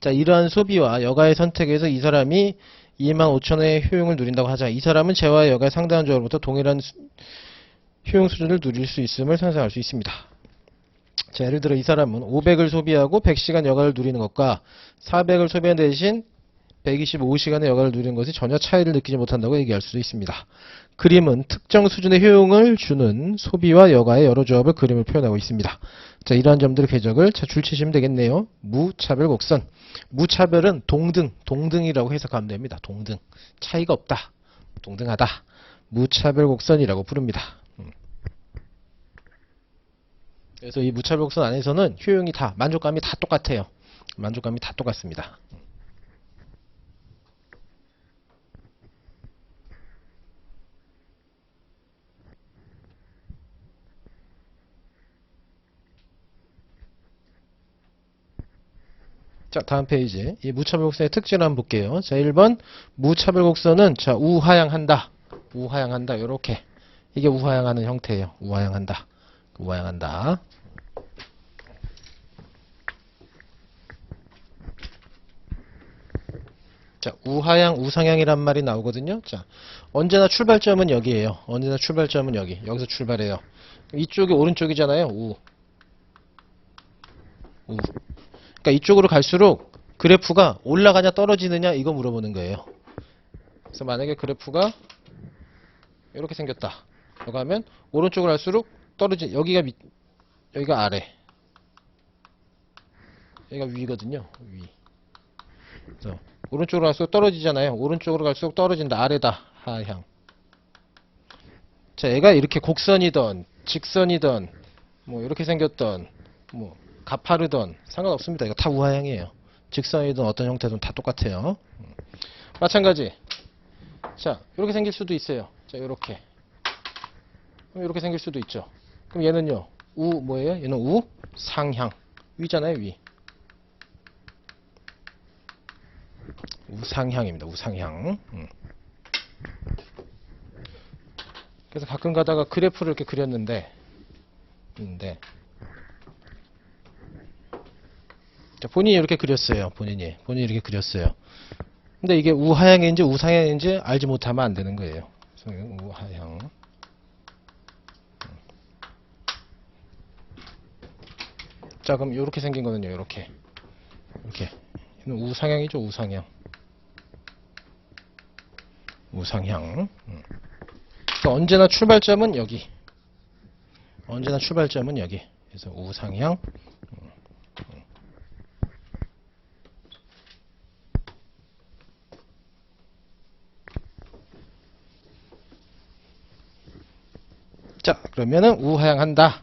자, 이러한 소비와 여가의 선택에서 이 사람이 25,000원의 효용을 누린다고 하자. 이 사람은 재화의 여가의 상당한 조합으로부터 동일한 효용 수준을 누릴 수 있음을 상상할 수 있습니다. 자, 예를 들어 이 사람은 500을 소비하고 100시간 여가를 누리는 것과 400을 소비한 대신 125시간의 여가를 누리는 것이 전혀 차이를 느끼지 못한다고 얘기할 수도 있습니다. 그림은 특정 수준의 효용을 주는 소비와 여가의 여러 조합을 그림을 표현하고 있습니다. 자, 이러한 점들의 궤적을 줄치시면 되겠네요. 무차별 곡선. 무차별은 동등이라고 해석하면 됩니다. 동등. 차이가 없다. 동등하다. 무차별 곡선이라고 부릅니다. 그래서 이 무차별 곡선 안에서는 효용이 다, 만족감이 다 똑같아요. 만족감이 다 똑같습니다. 자, 다음 페이지. 이 무차별 곡선의 특징을 한번 볼게요. 자, 1번. 무차별 곡선은, 자, 우하향한다. 우하향한다. 요렇게. 이게 우하향하는 형태예요. 우하향한다. 우하향한다. 자, 우하향, 우상향이란 말이 나오거든요. 자, 언제나 출발점은 여기에요. 언제나 출발점은 여기. 여기서 출발해요. 이쪽이 오른쪽이잖아요. 그러니까 이쪽으로 갈수록 그래프가 올라가냐 떨어지느냐 이거 물어보는 거예요. 그래서 만약에 그래프가 이렇게 생겼다. 이거 하면 오른쪽으로 갈수록 여기가 아래. 여기가 위거든요. 위. 그래서 오른쪽으로 갈수록 떨어지잖아요. 오른쪽으로 갈수록 떨어진다. 아래다. 하향. 자, 얘가 이렇게 곡선이던 직선이던 뭐 이렇게 생겼던 뭐 가파르던 상관없습니다. 이거 다 우하향이에요. 직선이든 어떤 형태든 다 똑같아요. 마찬가지. 자, 이렇게 생길 수도 있어요. 자, 이렇게. 그럼 이렇게 생길 수도 있죠. 그럼 얘는요. 뭐예요? 얘는 우상향. 위잖아요, 위. 우상향입니다. 우상향. 그래서 가끔 가다가 그래프를 이렇게 그렸는데 자, 본인이 이렇게 그렸어요. 본인이 이렇게 그렸어요. 근데 이게 우하향인지 우상향인지 알지 못하면 안 되는 거예요. 그래서 우하향. 자, 그럼 이렇게 생긴 거는요. 이렇게. 우상향이죠. 우상향. 그러니까 언제나 출발점은 여기. 그래서 우상향. 자, 그러면은 우하향한다.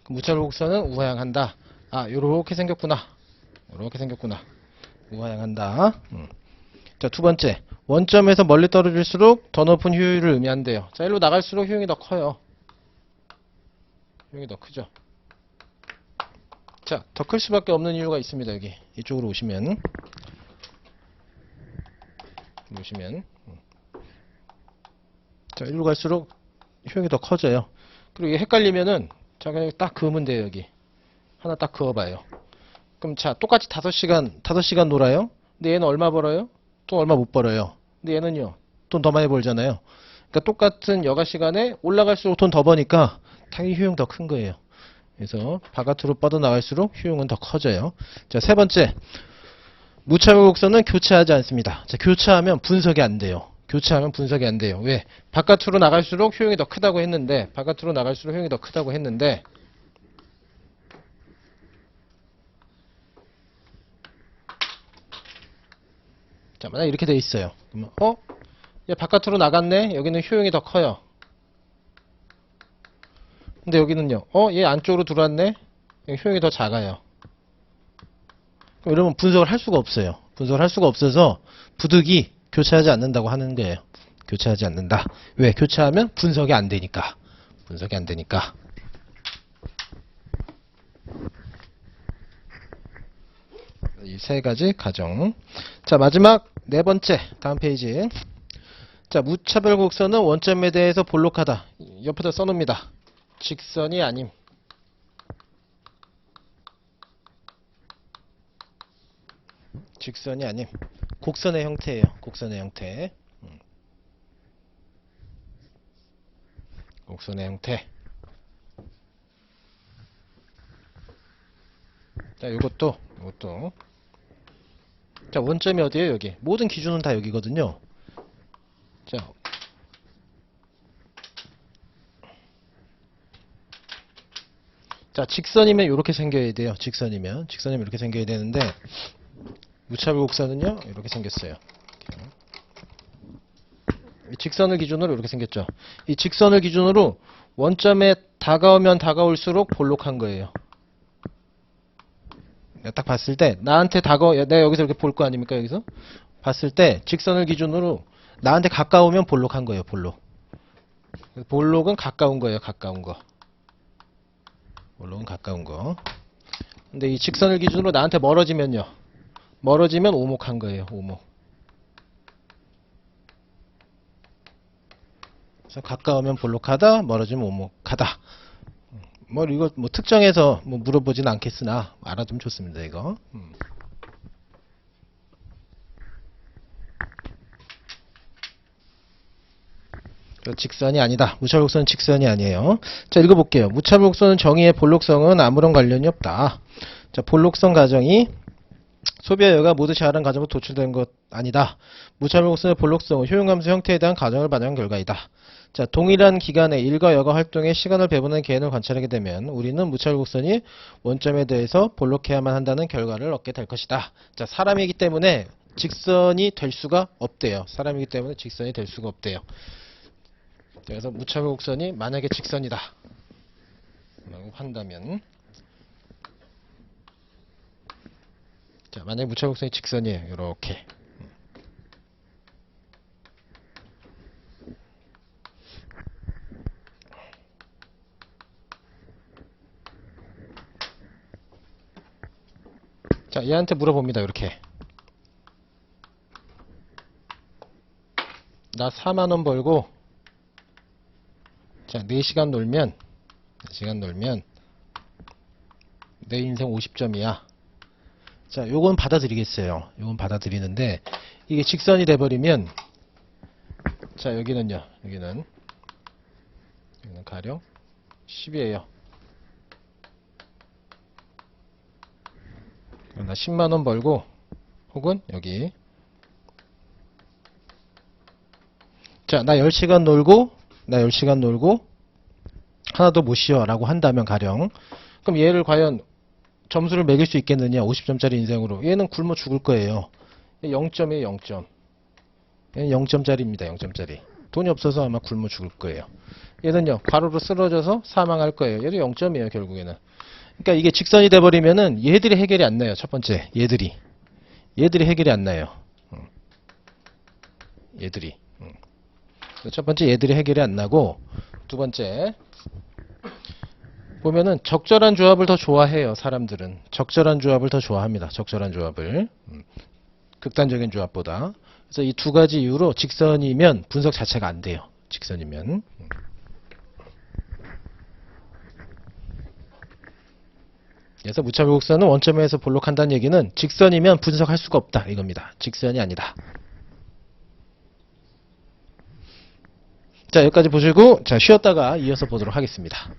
무차별 곡선은 우하향한다. 아, 요렇게 생겼구나. 우하향한다. 자, 두 번째. 원점에서 멀리 떨어질수록 더 높은 효율을 의미한대요. 자, 일로 나갈수록 효용이 더 커요. 효용이 더 크죠. 자, 더 클 수밖에 없는 이유가 있습니다. 여기. 이쪽으로 오시면. 자, 일로 갈수록 효용이 더 커져요. 그리고 이게 헷갈리면은 자, 그냥 딱 그으면 돼요, 여기. 하나 딱 그어봐요. 그럼 자, 똑같이 5시간 놀아요? 근데 얘는 얼마 벌어요? 돈 얼마 못 벌어요. 근데 얘는요, 돈 더 많이 벌잖아요. 그러니까 똑같은 여가 시간에 올라갈수록 돈 더 버니까 당연히 효용 더 큰 거예요. 그래서 바깥으로 뻗어나갈수록 효용은 더 커져요. 자, 세 번째. 무차별 곡선은 교차하지 않습니다. 자, 교차하면 분석이 안 돼요. 교차하면 분석이 안 돼요. 왜? 바깥으로 나갈수록 효용이 더 크다고 했는데, 자, 만약 이렇게 돼 있어요. 그러면, 얘 바깥으로 나갔네? 여기는 효용이 더 커요. 근데 여기는요, 얘 안쪽으로 들어왔네? 여기 효용이 더 작아요. 그럼 이러면 분석을 할 수가 없어요. 분석을 할 수가 없어서 부득이 교차하지 않는다고 하는 거예요. 교차하지 않는다. 왜? 교차하면 분석이 안 되니까. 분석이 안 되니까. 이 세 가지 가정. 자, 마지막 네 번째. 다음 페이지. 자, 무차별 곡선은 원점에 대해서 볼록하다. 옆에다 써놓습니다. 직선이 아님. 직선이 아님. 곡선의 형태예요. 곡선의 형태. 곡선의 형태. 자, 요것도. 자, 원점이 어디예요? 여기. 모든 기준은 다 여기거든요. 자, 직선이면 이렇게 생겨야 돼요. 직선이면 이렇게 생겨야 되는데, 무차별 곡선은요, 이렇게 생겼어요. 이 직선을 기준으로 이렇게 생겼죠. 이 직선을 기준으로 원점에 다가오면 다가올수록 볼록한 거예요. 딱 봤을 때 나한테 내가 여기서 이렇게 볼 거 아닙니까? 여기서 봤을 때 직선을 기준으로 나한테 가까우면 볼록한 거예요. 볼록은 가까운 거예요. 가까운 거. 볼록은 가까운 거. 근데 이 직선을 기준으로 나한테 멀어지면요. 멀어지면 오목한 거예요. 오목. 그래서 가까우면 볼록하다, 멀어지면 오목하다. 이거 특정해서 물어보진 않겠으나 알아두면 좋습니다. 이거. 직선이 아니다. 무차별 곡선은 직선이 아니에요. 자, 읽어볼게요. 무차별 곡선은 정의의 볼록성은 아무런 관련이 없다. 자, 볼록성 가정이 소비하여가 모두 자잘한 가정으로 도출된 것 아니다. 무차별 곡선의 볼록성은 효용함수 형태에 대한 가정을 반영한 결과이다. 자, 동일한 기간에 일과 여가 활동에 시간을 배분하는 개인을 관찰하게 되면 우리는 무차별 곡선이 원점에 대해서 볼록해야만 한다는 결과를 얻게 될 것이다. 자, 사람이기 때문에 직선이 될 수가 없대요. 사람이기 때문에 직선이 될 수가 없대요. 그래서 무차별 곡선이 만약에 직선이다 라고 한다면, 자, 만약에 무차별 곡선이 직선이에요. 이렇게. 자, 얘한테 물어봅니다. 이렇게. 나 4만원 벌고, 자, 4시간 놀면 내 인생 50점이야. 자, 요건 받아들이겠어요. 요건 받아들이는데, 이게 직선이 돼버리면, 자, 여기는 가령 10이에요. 나 10만원 벌고, 혹은 여기, 자, 나 10시간 놀고 하나도 못 쉬어 라고 한다면 가령, 그럼 얘를 과연 점수를 매길 수 있겠느냐? 50점짜리 인생으로. 얘는 굶어 죽을 거예요. 0점이에요. 0점. 얘는 0점짜리입니다. 0점짜리. 돈이 없어서 아마 굶어 죽을 거예요. 얘는요, 과로로 쓰러져서 사망할 거예요. 얘도 0점이에요. 결국에는. 그러니까 이게 직선이 돼버리면은 얘들이 해결이 안 나요. 첫 번째, 얘들이 해결이 안 나요. 얘들이. 첫 번째, 얘들이 해결이 안 나고, 두 번째, 보면은 적절한 조합을 더 좋아해요. 사람들은 적절한 조합을 더 좋아합니다. 적절한 조합을. 극단적인 조합보다. 그래서 이 두 가지 이유로 직선이면 분석 자체가 안 돼요. 직선이면. 그래서 무차별 곡선은 원점에서 볼록한다는 얘기는 직선이면 분석할 수가 없다 이겁니다. 직선이 아니다. 자, 여기까지 보시고 자, 쉬었다가 이어서 보도록 하겠습니다.